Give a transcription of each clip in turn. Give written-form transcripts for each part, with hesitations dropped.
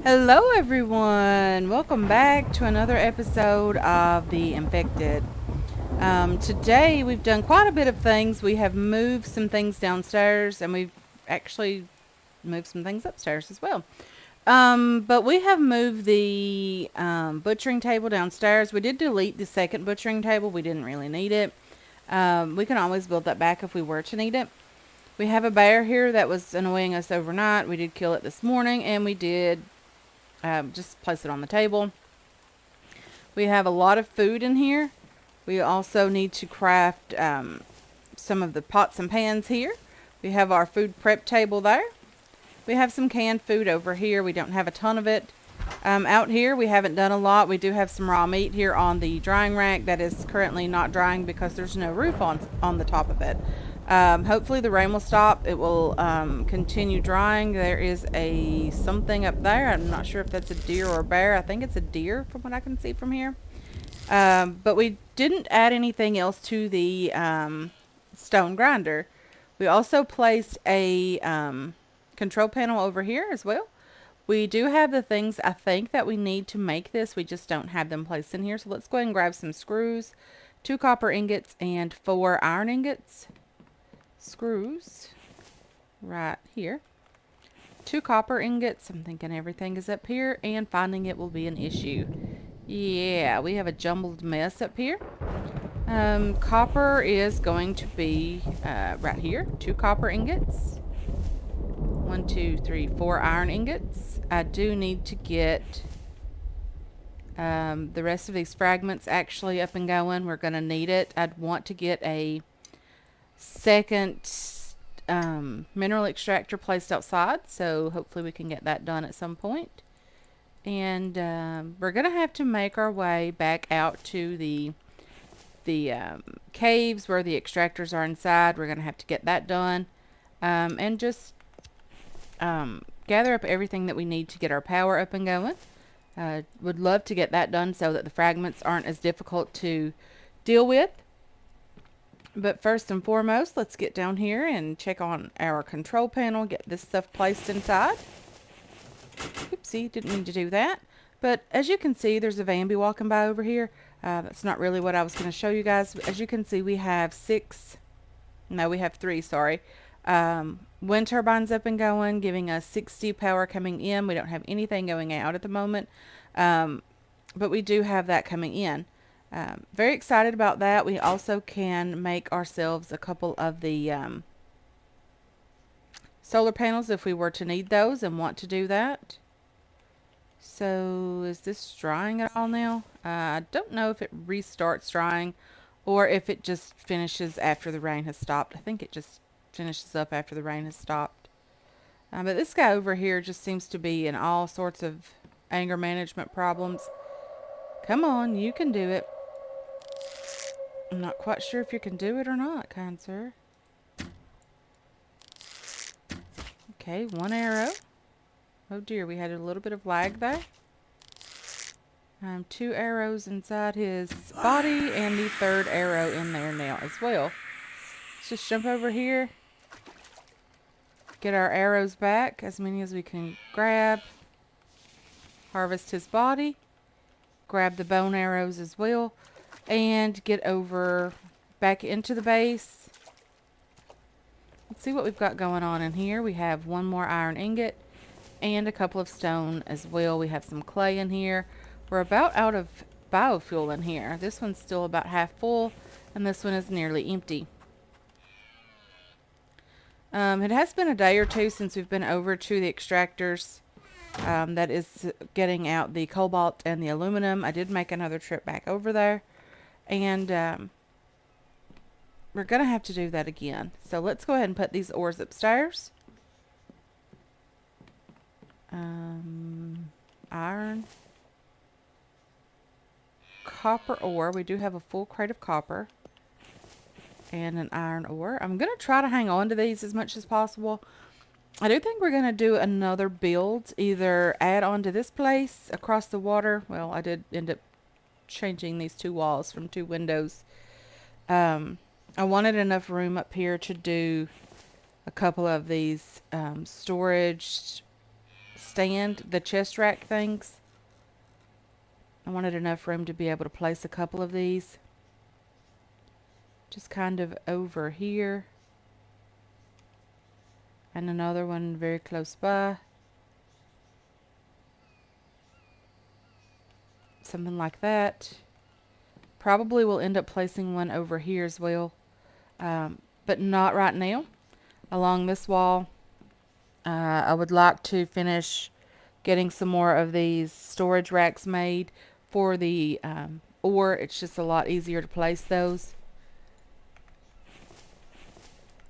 Hello, everyone. Welcome back to another episode of The Infected. Today, we've done quite a bit of things. We have moved some things downstairs, and we've actually moved some things upstairs as well. But we have moved the butchering table downstairs. We did delete the second butchering table. We didn't really need it. We can always build that back if we were to need it. We have a bear here that was annoying us overnight. We did kill it this morning, and we did just place it on the table. We have a lot of food in here. We also need to craft some of the pots and pans here. We have our food prep table there. We have some canned food over here. We don't have a ton of it. Out here, we haven't done a lot. We do have some raw meat here on the drying rack that is currently not drying because there's no roof on the top of it. Hopefully the rain will stop. It will continue drying. There is a something up there. I'm not sure if that's a deer or a bear. I think it's a deer from what I can see from here. But we didn't add anything else to the stone grinder. We also placed a control panel over here as well. We do have the things I think that we need to make this. We just don't have them placed in here. So let's go ahead and grab some screws, 2 copper ingots, and 4 iron ingots. Screws right here. 2 copper ingots. I'm thinking everything is up here, and finding it will be an issue. Yeah, we have a jumbled mess up here. Copper is going to be right here. 2 copper ingots. 1, 2, 3, 4 iron ingots. I do need to get the rest of these fragments actually up and going. We're going to need it. I'd want to get a second mineral extractor placed outside, so hopefully we can get that done at some point. And we're going to have to make our way back out to the caves where the extractors are inside. We're going to have to get that done and just gather up everything that we need to get our power up and going. Would love to get that done so that the fragments aren't as difficult to deal with. But first and foremost, let's get down here and check on our control panel, get this stuff placed inside. Oopsie, didn't mean to do that. But as you can see, there's a Vambie walking by over here. That's not really what I was going to show you guys. As you can see, we have 3, sorry. Wind turbines up and going, giving us 60 power coming in. We don't have anything going out at the moment, but we do have that coming in. Very excited about that. We also can make ourselves a couple of the solar panels if we were to need those and want to do that. So is this drying at all now? I don't know if it restarts drying or if it just finishes after the rain has stopped. I think it just finishes up after the rain has stopped. But this guy over here just seems to be in all sorts of anger management problems. Come on, you can do it. I'm not quite sure if you can do it or not, kind sir. Okay, 1 arrow. Oh dear, we had a little bit of lag there. 2 arrows inside his body and the 3rd arrow in there now as well. Let's just jump over here. Get our arrows back, as many as we can grab. Harvest his body. Grab the bone arrows as well. And get over back into the base. Let's see what we've got going on in here. We have 1 more iron ingot and a couple of stone as well. We have some clay in here. We're about out of biofuel in here. This one's still about half full, and this one is nearly empty. It has been a day or two since we've been over to the extractors. That is getting out the cobalt and the aluminum. I did make another trip back over there, and we're going to have to do that again. So let's go ahead and put these ores upstairs. Iron. Copper ore. We do have a full crate of copper. And an iron ore. I'm going to try to hang on to these as much as possible. I do think we're going to do another build. Either add on to this place across the water. Well, I did end up changing these 2 walls from 2 windows. I wanted enough room up here to do a couple of these storage stand, the chest rack things. I wanted enough room to be able to place a couple of these. Just kind of over here. And another one very close by. Something like that. Probably will end up placing one over here as well. But not right now. Along this wall, I would like to finish getting some more of these storage racks made for the ore. It's just a lot easier to place those.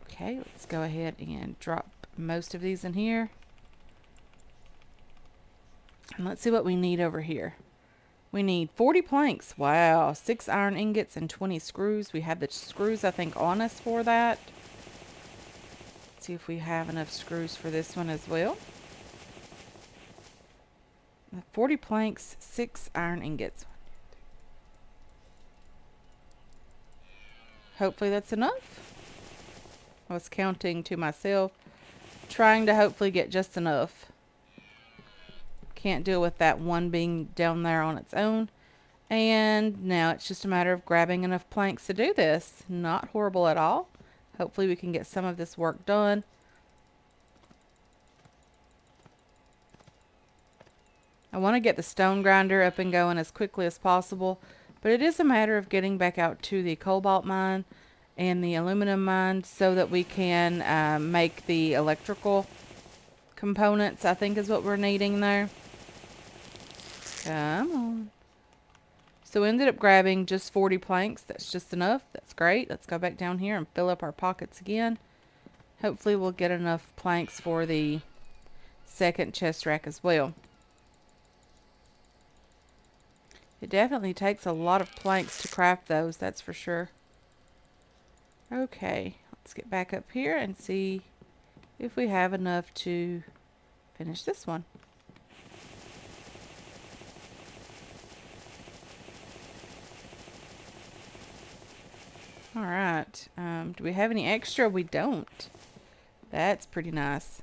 Okay, let's go ahead and drop most of these in here. And let's see what we need over here. We need 40 planks. Wow, 6 iron ingots and 20 screws. We have the screws, I think, on us for that. Let's see if we have enough screws for this one as well. 40 planks, 6 iron ingots. Hopefully that's enough. I was counting to myself, trying to hopefully get just enough. Can't deal with that one being down there on its own. And now it's just a matter of grabbing enough planks to do this. Not horrible at all. Hopefully we can get some of this work done. I want to get the stone grinder up and going as quickly as possible, but it is a matter of getting back out to the cobalt mine and the aluminum mine so that we can make the electrical components, I think is what we're needing there. Come on. So we ended up grabbing just 40 planks. That's just enough. That's great. Let's go back down here and fill up our pockets again. Hopefully we'll get enough planks for the second chest rack as well. It definitely takes a lot of planks to craft those, that's for sure. Okay, let's get back up here and see if we have enough to finish this one. Alright, do we have any extra? We don't. That's pretty nice.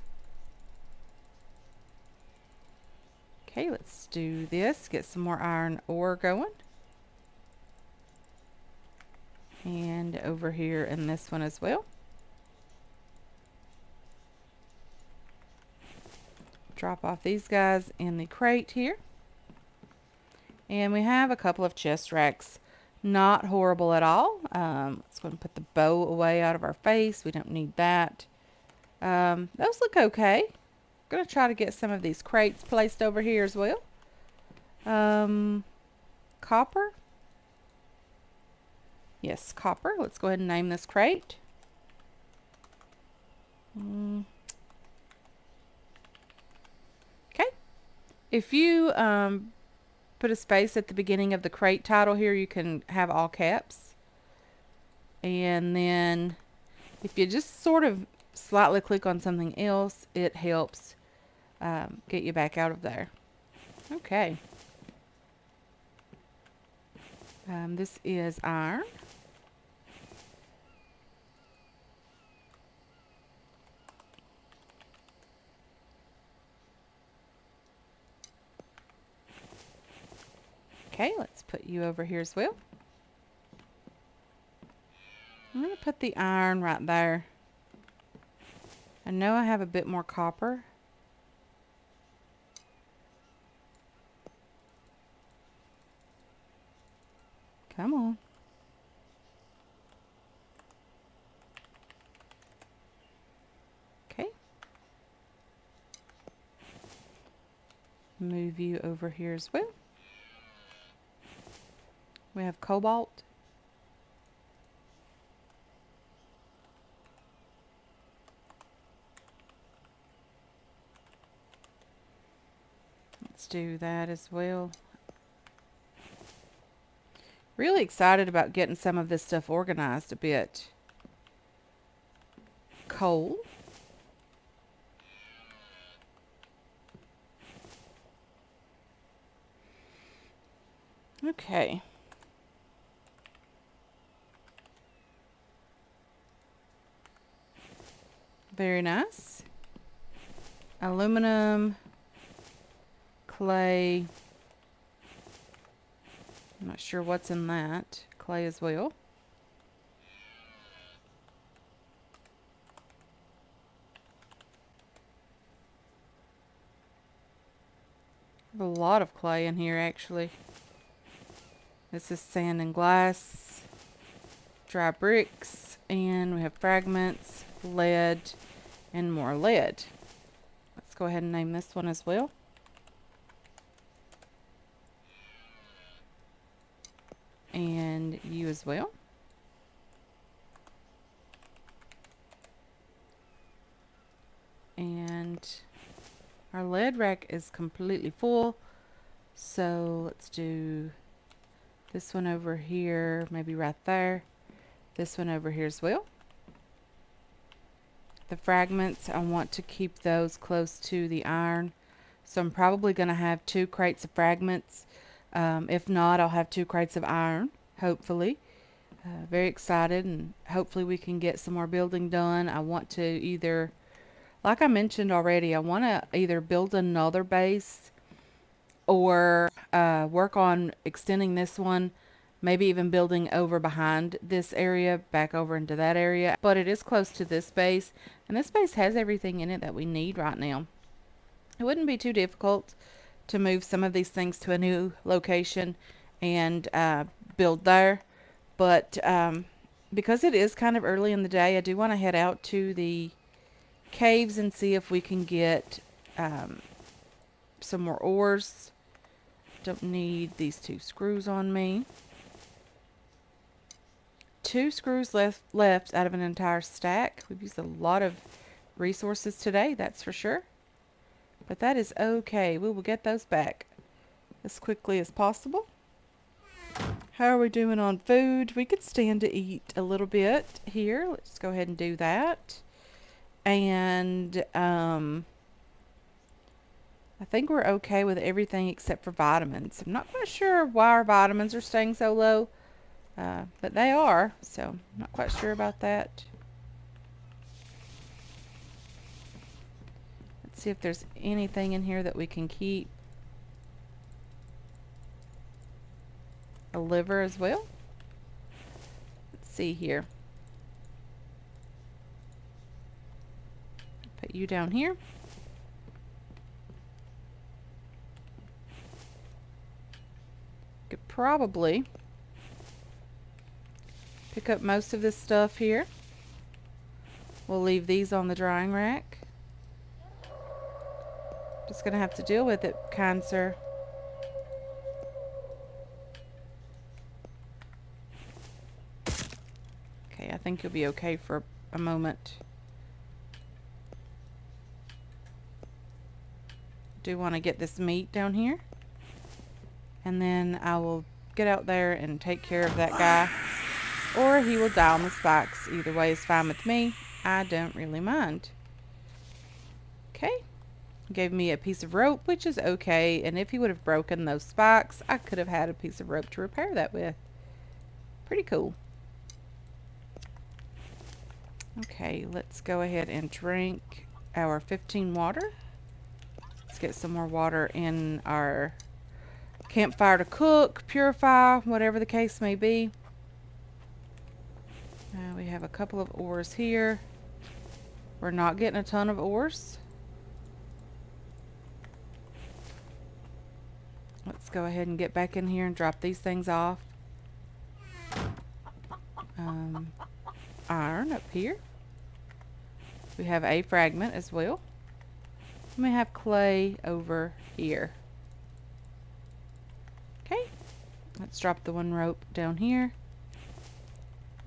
Okay, let's do this. Get some more iron ore going. And over here in this one as well. Drop off these guys in the crate here. And we have a couple of chest racks. Not horrible at all. Let's go and put the bow away out of our face. We don't need that. Those look okay. I'm going to try to get some of these crates placed over here as well. Copper. Yes, copper. Let's go ahead and name this crate. Okay. If you put a space at the beginning of the crate title here, you can have all caps. And then if you just sort of slightly click on something else, it helps get you back out of there. Okay. This is iron. Okay, let's put you over here as well. I'm going to put the iron right there. I know I have a bit more copper. Come on. Okay. Move you over here as well. We have cobalt. Let's do that as well. Really excited about getting some of this stuff organized a bit. Coal. Okay. Very nice. Aluminum, clay. I'm not sure what's in that. Clay as well. A lot of clay in here actually. This is sand and glass, dry bricks, and we have fragments, lead, and more lead. Let's go ahead and name this one as well. And you as well. And our lead rack is completely full. So let's do this one over here, maybe right there. This one over here as well. The fragments, I want to keep those close to the iron. So I'm probably going to have 2 crates of fragments. If not, I'll have 2 crates of iron, hopefully. Very excited, and hopefully we can get some more building done. I want to either, like I mentioned already, I want to either build another base or work on extending this one, maybe even building over behind this area, back over into that area. But it is close to this base, and this base has everything in it that we need right now. It wouldn't be too difficult to move some of these things to a new location and build there. But because it is kind of early in the day, I do want to head out to the caves and see if we can get some more ores. Don't need these 2 screws on me. 2 screws left out of an entire stack. We've used a lot of resources today, that's for sure. But that is okay. We will get those back as quickly as possible. How are we doing on food? We could stand to eat a little bit here. Let's go ahead and do that. And I think we're okay with everything except for vitamins. I'm not quite sure why our vitamins are staying so low, but they are, so I'm not quite sure about that. Let's see if there's anything in here that we can keep. A liver as well. Let's see here. Put you down here. Could probably pick up most of this stuff here. We'll leave these on the drying rack. Just gonna have to deal with it, kind sir. Okay, I think you'll be okay for a moment. Do want to get this meat down here, and then I will get out there and take care of that guy, or he will die on the spikes. Either way is fine with me. I don't really mind. Okay, gave me a piece of rope, which is okay, and if he would have broken those spikes, I could have had a piece of rope to repair that with. Pretty cool. Okay, let's go ahead and drink our 15 water. Let's get some more water in our campfire to cook, purify, whatever the case may be. We have a couple of ores here. We're not getting a ton of ores. Let's go ahead and get back in here and drop these things off. Iron up here. We have a fragment as well. And we have clay over here. Okay, let's drop the 1 rope down here.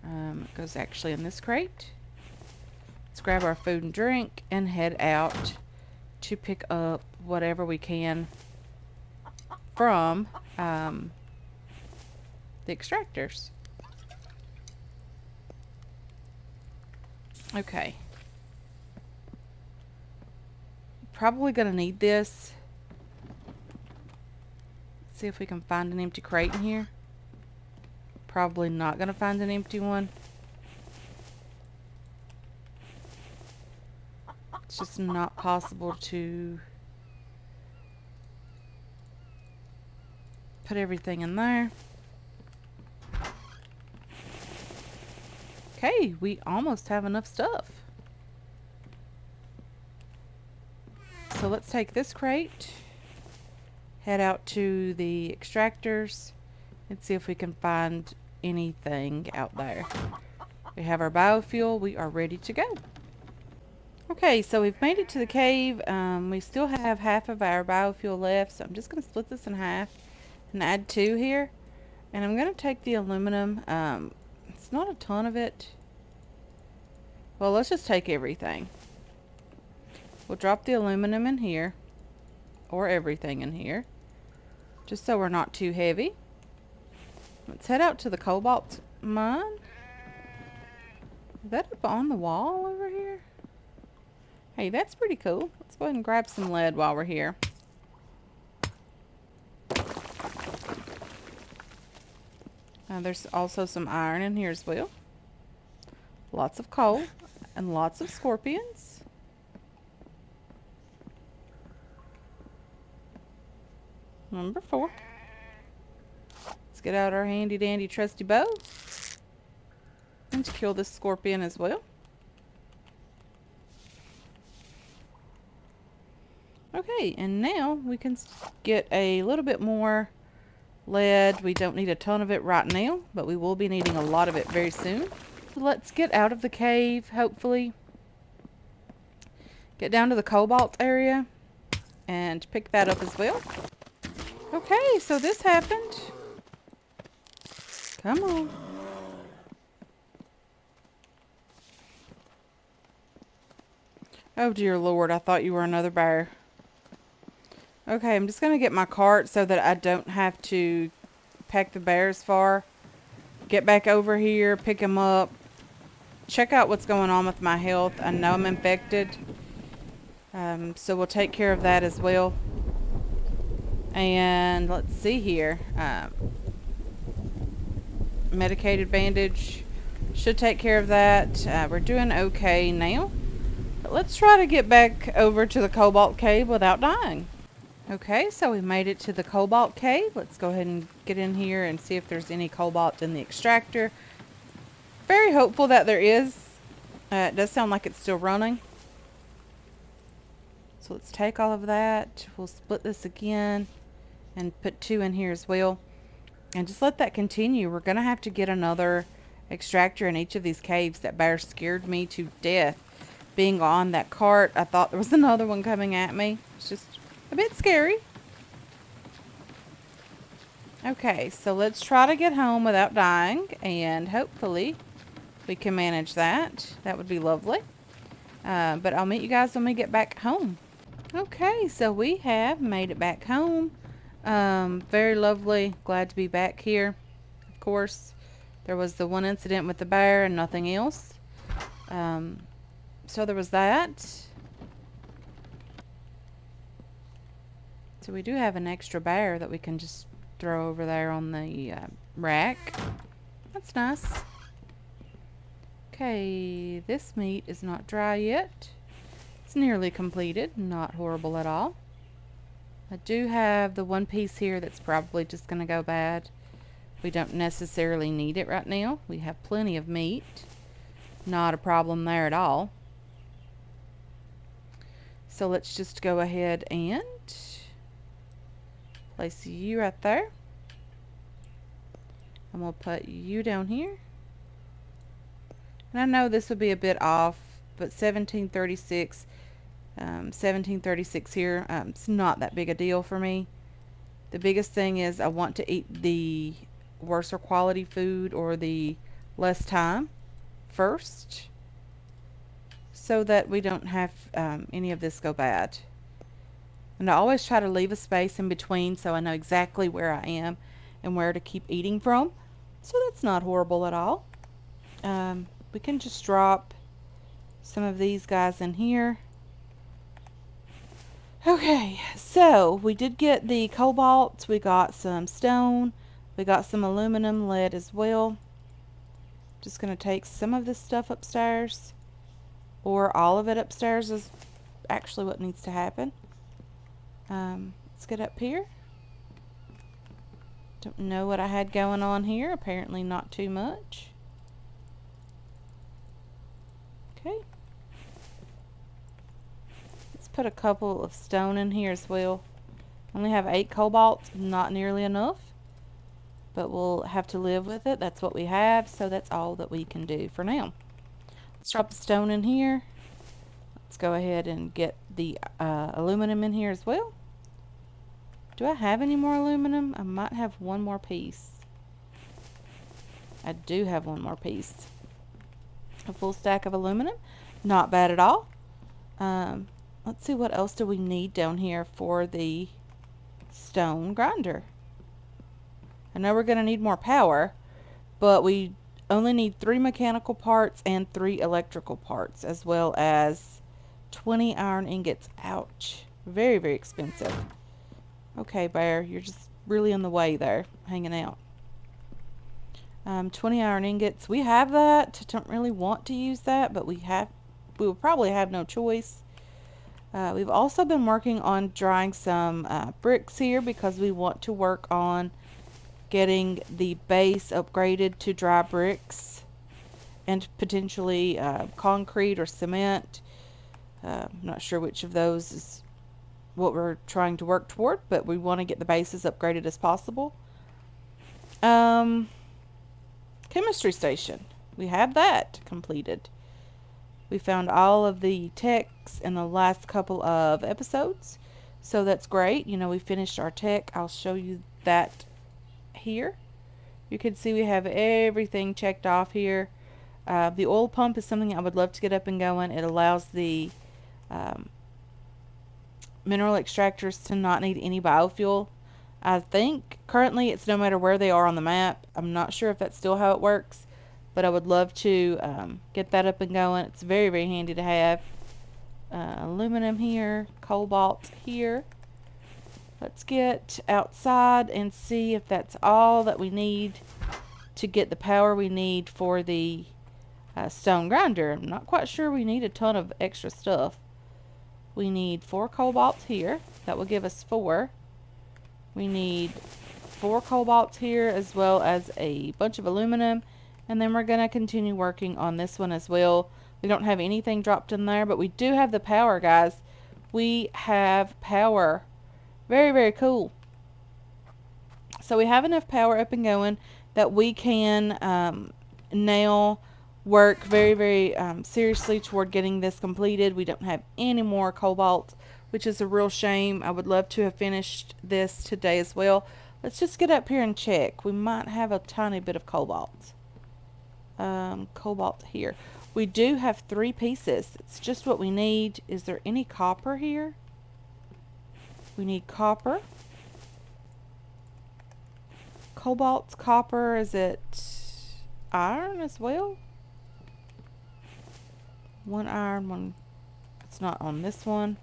It goes actually in this crate. Let's grab our food and drink and head out to pick up whatever we can from the extractors. Okay. Probably gonna need this. Let's see if we can find an empty crate in here. Probably not gonna find an empty one. It's just not possible to Put everything in there. Okay, we almost have enough stuff. So let's take this crate, head out to the extractors, and see if we can find anything out there. We have our biofuel. We are ready to go. Okay, so we've made it to the cave. We still have half of our biofuel left, so I'm just going to split this in half and add 2 here. And I'm going to take the aluminum. It's not a ton of it. Well, let's just take everything. We'll drop the aluminum in here, or everything in here, just so we're not too heavy. Let's head out to the cobalt mine. Is that up on the wall over here? Hey, that's pretty cool. Let's go ahead and grab some lead while we're here. There's also some iron in here as well. Lots of coal and lots of scorpions. Number 4. Let's get out our handy dandy trusty bow and to kill this scorpion as well. Okay, and now we can get a little bit more lead. We don't need a ton of it right now, but we will be needing a lot of it very soon. So let's get out of the cave, hopefully. Get down to the cobalt area and pick that up as well. Okay, so this happened. Come on. Oh dear Lord, I thought you were another bear. Okay, I'm just going to get my cart so that I don't have to pack the bears far. Get back over here, pick them up. Check out what's going on with my health. I know I'm infected. So we'll take care of that as well. And let's see here. Medicated bandage. Should take care of that. We're doing okay now. But let's try to get back over to the cobalt cave without dying. Okay, so we made it to the cobalt cave. Let's go ahead and get in here and see if there's any cobalt in the extractor. Very hopeful that there is. It does sound like it's still running. So let's take all of that. We'll split this again and put 2 in here as well. And just let that continue. We're going to have to get another extractor in each of these caves. That bear scared me to death. Being on that cart, I thought there was another one coming at me. It's just a bit scary. Okay, so let's try to get home without dying, and hopefully we can manage that. That would be lovely. But I'll meet you guys when we get back home. Okay, so we have made it back home. Very lovely. Glad to be back here. Of course, there was the one incident with the bear and nothing else. So there was that. So we do have an extra bear that we can just throw over there on the rack. That's nice. Okay, this meat is not dry yet. It's nearly completed. Not horrible at all. I do have the one piece here that's probably just going to go bad. We don't necessarily need it right now. We have plenty of meat. Not a problem there at all. So let's just go ahead and place you right there. And we'll put you down here. And I know this will be a bit off, but 1736, 1736 here, it's not that big a deal for me. The biggest thing is I want to eat the worser quality food or the less time first, so that we don't have any of this go bad. And I always try to leave a space in between so I know exactly where I am and where to keep eating from. So that's not horrible at all. We can just drop some of these guys in here. Okay, so we did get the cobalt, we got some stone, we got some aluminum, lead as well. Just going to take some of this stuff upstairs, or all of it upstairs is actually what needs to happen. Let's get up here. Don't know what I had going on here. Apparently not too much. Okay. Let's put a couple of stone in here as well. Only have 8 cobalt, not nearly enough. But we'll have to live with it. That's what we have, so that's all that we can do for now. Let's drop the stone in here. Let's go ahead and get the aluminum in here as well. Do I have any more aluminum? I might have one more piece. I do have one more piece. A full stack of aluminum. Not bad at all. Let's see, what else do we need down here for the stone grinder? I know we're going to need more power, but we only need 3 mechanical parts and 3 electrical parts, as well as 20 iron ingots. Ouch. Very, very expensive. Okay, Bear, you're just really in the way there, hanging out. 20 iron ingots. We have that. Don't really want to use that, but we will probably have no choice. We've also been working on drying some bricks here because we want to work on getting the base upgraded to dry bricks and potentially concrete or cement. I'm not sure which of those is what we're trying to work toward, but we want to get the bases upgraded as possible. Chemistry station. We have that completed. We found all of the techs in the last couple of episodes, so that's great. You know, we finished our tech. I'll show you that here. You can see we have everything checked off here. The oil pump is something I would love to get up and going. It allows the mineral extractors to not need any biofuel. I think currently it's no matter where they are on the map. I'm not sure if that's still how it works, but I would love to get that up and going. It's very, very handy to have. Aluminum here, cobalt here. Let's get outside and see if that's all that we need to get the power we need for the stone grinder. I'm not quite sure we need a ton of extra stuff. We need 4 cobalts here. That will give us 4. We need 4 cobalts here as well as a bunch of aluminum. And then we're going to continue working on this one as well. We don't have anything dropped in there, but we do have the power, guys. We have power. Very, very cool. So we have enough power up and going that we can now work very, very seriously toward getting this completed. We don't have any more cobalt, which is a real shame. I would love to have finished this today as well. Let's just get up here and check. We might have a tiny bit of cobalt. Cobalt here. We do have 3 pieces. It's just what we need. Is there any copper here? We need copper. Cobalt, copper. Is it iron as well? 1 iron, 1. It's not on this one.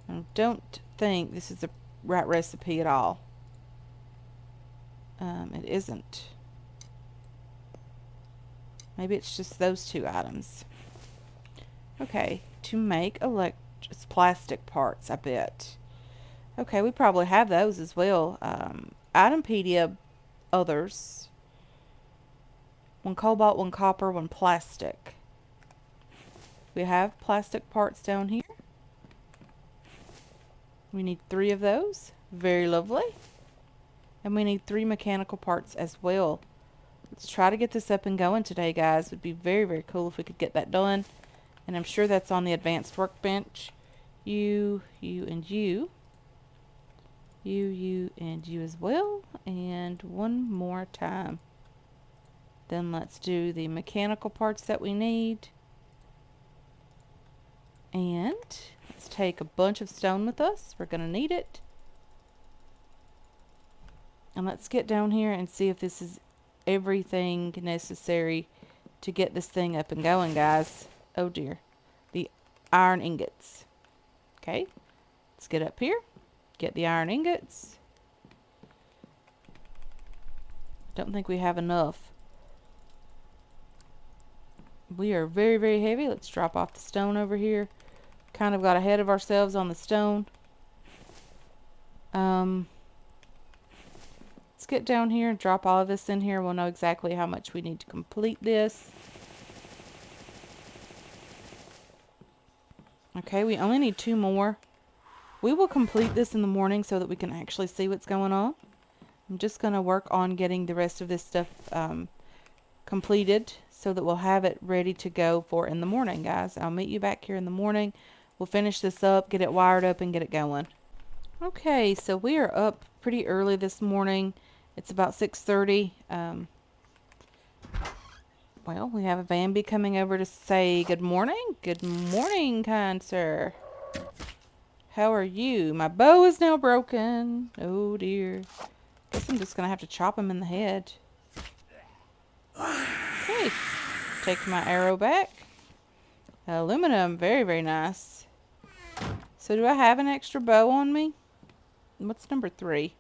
I don't think this is the right recipe at all. It isn't. Maybe it's just those 2 items. Okay, to make it's plastic parts, I bet. Okay, we probably have those as well. Itempedia, others. 1 cobalt, 1 copper, 1 plastic. We have plastic parts down here. We need 3 of those. Very lovely. And we need 3 mechanical parts as well. Let's try to get this up and going today, guys. It would be very, very cool if we could get that done. And I'm sure that's on the advanced workbench. You, and you. You, and you as well. And one more time. Then let's do the mechanical parts that we need. And let's take a bunch of stone with us. We're going to need it. And let's get down here and see if this is everything necessary to get this thing up and going, guys. Oh dear. The iron ingots. Okay. Let's get up here. Get the iron ingots. Don't think we have enough. We are very, very heavy. Let's drop off the stone over here. Kind of got ahead of ourselves on the stone. Let's basket down here and drop all of this in here. We'll know exactly how much we need to complete this. Okay, we only need 2 more. We will complete this in the morning so that we can actually see what's going on. I'm just going to work on getting the rest of this stuff completed so that we'll have it ready to go for in the morning, guys. I'll meet you back here in the morning. We'll finish this up, get it wired up, and get it going. Okay, so we are up pretty early this morning. It's about 6:30. Well, we have a Vamby coming over to say good morning. Good morning, kind sir. How are you? My bow is now broken. Oh, dear. Guess I'm just going to have to chop him in the head. Okay. Take my arrow back. Aluminum. Very, very nice. So do I have an extra bow on me? What's number 3?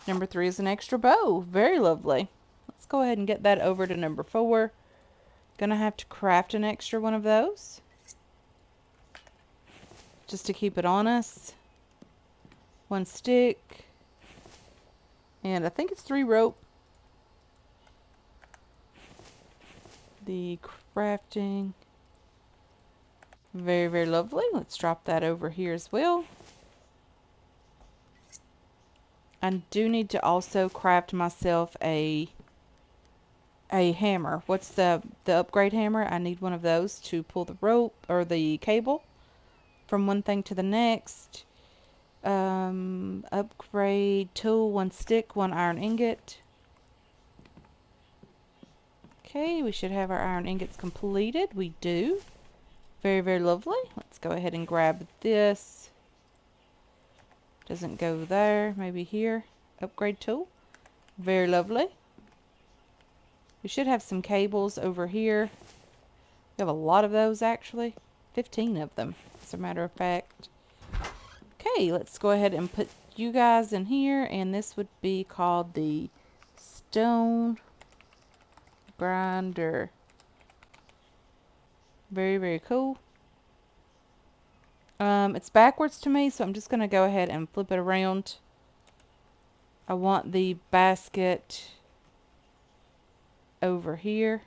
Number 3 is an extra bow. Very lovely. Let's go ahead and get that over to number 4. Gonna have to craft an extra one of those. Just to keep it on us. 1 stick. And I think it's 3 rope. The crafting. Very, very lovely. Let's drop that over here as well. I do need to also craft myself a hammer. What's the upgrade hammer? I need one of those to pull the rope or the cable from one thing to the next. Upgrade tool, 1 stick, 1 iron ingot. Okay, we should have our iron ingots completed. We do. Very, very lovely. Let's go ahead and grab this. Doesn't go there. Maybe here. Upgrade tool. Very lovely. We should have some cables over here. We have a lot of those actually. 15 of them, as a matter of fact. Okay, let's go ahead and put you guys in here. And this would be called the stone grinder. Very, very cool. It's backwards to me, so I'm just going to go ahead and flip it around. I want the basket over here.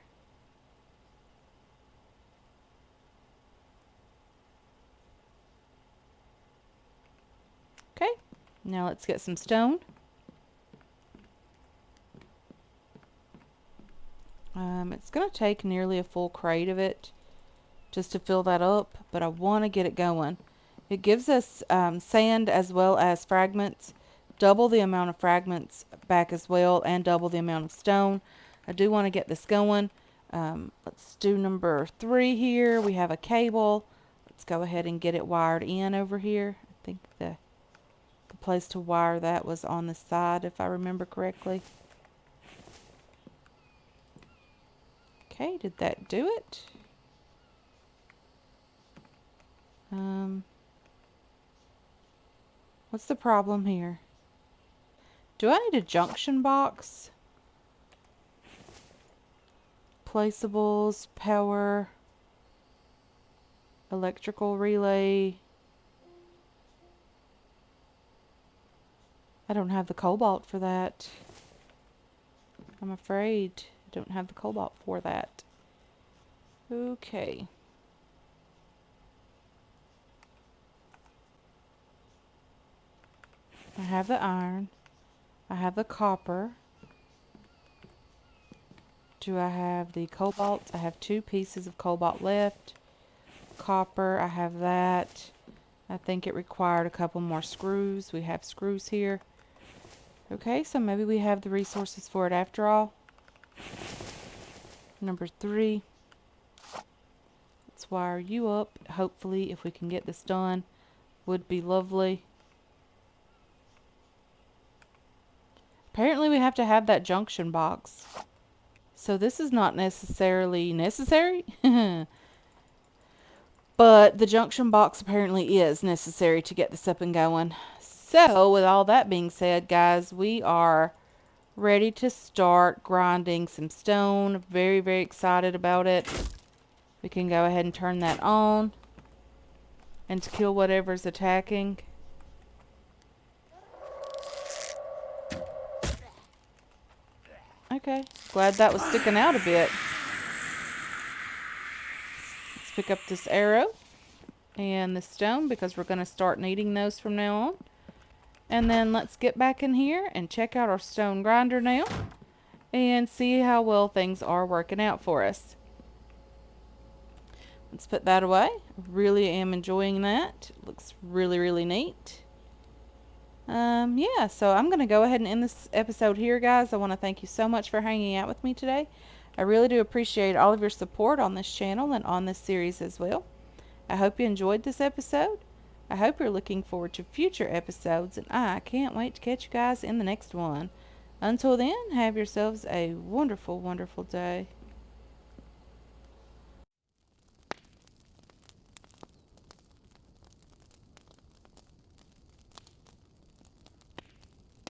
Okay, now let's get some stone. It's going to take nearly a full crate of it just to fill that up, but I want to get it going. It gives us sand as well as fragments, double the amount of fragments back as well, and double the amount of stone. I do want to get this going. Let's do number 3 here. We have a cable. Let's go ahead and get it wired in over here. I think the place to wire that was on the side, if I remember correctly. Okay, did that do it? What's the problem here? Do I need a junction box? Placeables, power, electrical relay. I don't have the cobalt for that. I'm afraid I don't have the cobalt for that. Okay. I have the iron. I have the copper. Do I have the cobalt? I have 2 pieces of cobalt left. Copper, I have that. I think it required a couple more screws. We have screws here. Okay, so maybe we have the resources for it after all. Number 3. Let's wire you up. Hopefully, if we can get this done, would be lovely. Apparently we have to have that junction box. So this is not necessarily necessary. But the junction box apparently is necessary to get this up and going. So with all that being said, guys, we are ready to start grinding some stone. Very, very excited about it. We can go ahead and turn that on. And to kill whatever's attacking. Okay. Glad that was sticking out a bit. Let's pick up this arrow and the stone because we're going to start needing those from now on. And then let's get back in here and check out our stone grinder now and see how well things are working out for us. Let's put that away. Really am enjoying that. It looks really, really neat. Yeah, so I'm going to go ahead and end this episode here, guys. I want to thank you so much for hanging out with me today. I really do appreciate all of your support on this channel and on this series as well. I hope you enjoyed this episode. I hope you're looking forward to future episodes, and I can't wait to catch you guys in the next one. Until then, have yourselves a wonderful, wonderful day.